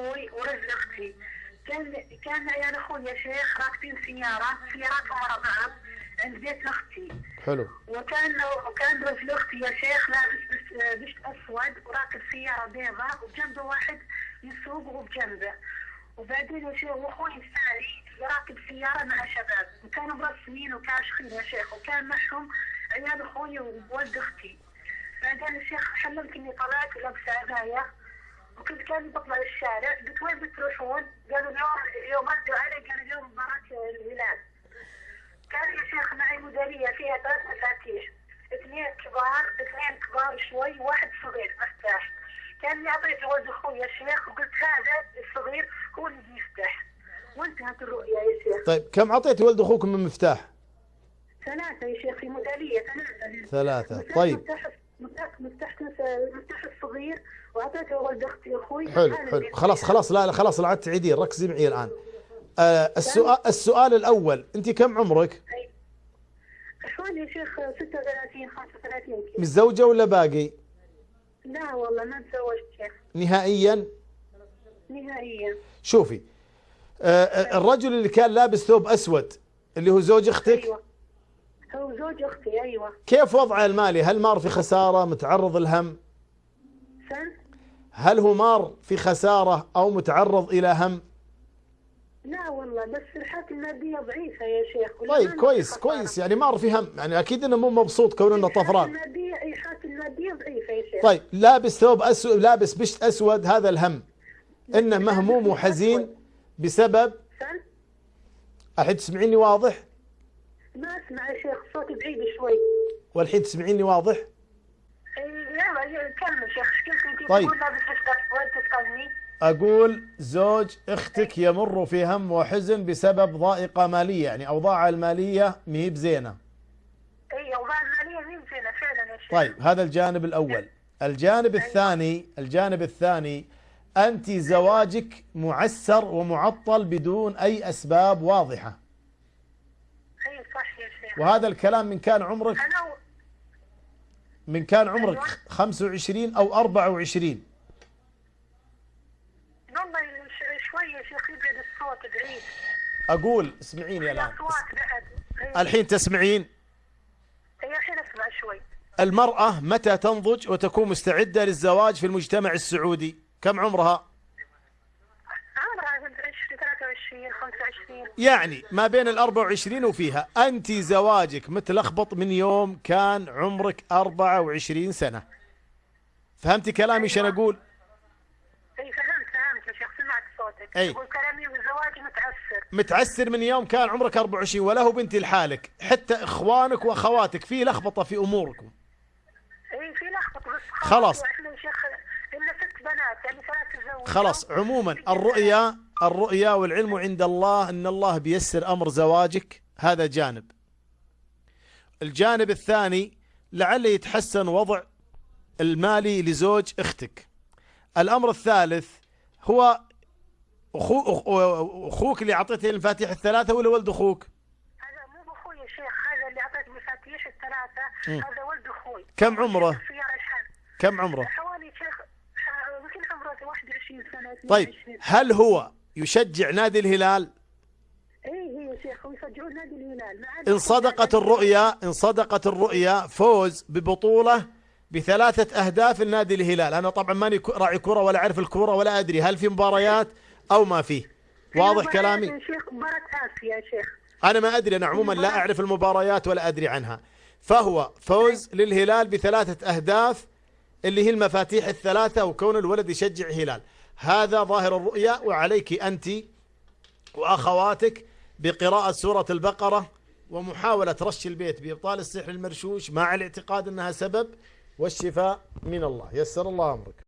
اخوي ورجل اختي. كان عيال اخوي يا شيخ راكبين سياراتهم ورا بعض عند بيت اختي. حلو. وكان رجل اختي يا شيخ لابس بشت اسود وراكب سياره بيضاء وبجنبه واحد يسوق وبجنبه. وبعدين يا شيخ واخوي الثاني راكب سياره مع شباب وكانوا مرسمين وكاشخين يا شيخ، وكان معهم عيال اخوي وولد اختي. بعدين يا شيخ حلمت اني طلعت لابسه عبايه وكنت كاني بطلع الشارع. قلت وين بتروحون؟ قالوا اليوم ردوا علي قالوا اليوم مباراة الهلال. كان يا شيخ معي ميداليه فيها 3 مفاتيح، اثنين كبار شوي وواحد صغير مفتاح. كاني اعطيته ولد اخوي يا شيخ وقلت هذا الصغير هو اللي يفتح، وانتهت الرؤيا يا شيخ. طيب كم اعطيتي ولد اخوك من مفتاح؟ 3 يا شيخ، في ميداليه 3. طيب مفتاح الصغير واعطيته ولد اختي اخوي. حلو. خلاص لا خلاص لا عاد تعيدين، ركزي معي الان. السؤال الاول، انت كم عمرك؟ حوالي يا شيخ 36 35 كذا. متزوجه ولا باقي؟ لا والله ما تزوجت شيخ. نهائيا؟ شوفي، الرجل اللي كان لابس ثوب اسود اللي هو زوج اختك؟ ايوه هو زوج اختي. ايوه. كيف وضعه المالي؟ هل مار في خساره، متعرض الهم؟ هل هو مار في خساره او متعرض الى هم؟ لا والله بس الحالة المادية ضعيفة يا شيخ. طيب كويس يعني مار في هم، يعني اكيد انه مو مبسوط كون انه طفران. الحالة المادية ضعيفة يا شيخ. طيب لابس ثوب اسود، لابس بشت اسود، هذا الهم انه مهموم وحزين بسبب. الحين تسمعيني واضح؟ ما اسمع يا شيخ، صوتي بعيد شوي. والحين تسمعيني واضح؟ يلا كمل شيخ. ايش طيب. تقول لابس بشت تسألني؟ أقول زوج أختك يمر في هم وحزن بسبب ضائقة مالية، يعني أوضاعها المالية مهي بزينة. أي أوضاع المالية مهي بزينة فعلا يا شيخ. طيب هذا الجانب الأول. الجانب الثاني أنت زواجك معسر ومعطل بدون أي أسباب واضحة. أي صح يا شيخ. وهذا الكلام من كان عمرك 25 أو 24. والله شوي يا شيخ يبعد الصوت بعيد. أقول اسمعيني الآن. بعد. الحين تسمعين؟ أي الحين أسمع شوي. المرأة متى تنضج وتكون مستعدة للزواج في المجتمع السعودي؟ كم عمرها؟ عمرها 23 25. يعني ما بين 24 وفيها. أنت زواجك متلخبط من يوم كان عمرك 24 سنة. فهمتي كلامي شنو أقول؟ اي فهمت يا شيخ، سمعت صوتك. أي. يقول كلامي وزواجي متعسر من يوم كان عمرك 24، ولا هو بنتي لحالك، حتى إخوانك وأخواتك في لخبطة في أموركم. اي في لخبطة بس خلاص. احنا يا شيخ إلنا 6 بنات يعني 3 تزوجوا. خلاص عموما الرؤيا والعلم عند الله، ان الله بيسر امر زواجك. هذا جانب. الجانب الثاني لعل يتحسن وضع المالي لزوج اختك. الامر الثالث هو اخوك اللي اعطيته المفاتيح ال3 ولا ولد اخوك؟ هذا مو اخوي يا شيخ، هذا اللي اعطيته المفاتيح ال3 هذا ولد اخوي. كم عمره؟ كم عمره؟ حوالي شيخ يمكن عمره 21 سنة. طيب هل هو يشجع نادي الهلال؟ اي يا شيخ يشجعون نادي الهلال. إن صدقت الرؤيا فوز ببطولة ب3 أهداف لنادي الهلال. أنا طبعا ماني راعي كرة ولا أعرف الكرة ولا أدري هل في مباريات أو ما فيه. واضح كلامي؟ يا شيخ مباراة آسيا يا شيخ. أنا ما أدري، أنا عموما لا أعرف المباريات ولا أدري عنها. فهو فوز للهلال ب3 أهداف اللي هي المفاتيح ال3، وكون الولد يشجع هلال. هذا ظاهر الرؤيا. وعليك أنت وأخواتك بقراءة سورة البقرة ومحاولة رش البيت بإبطال السحر المرشوش مع الاعتقاد أنها سبب، والشفاء من الله. يسر الله أمرك.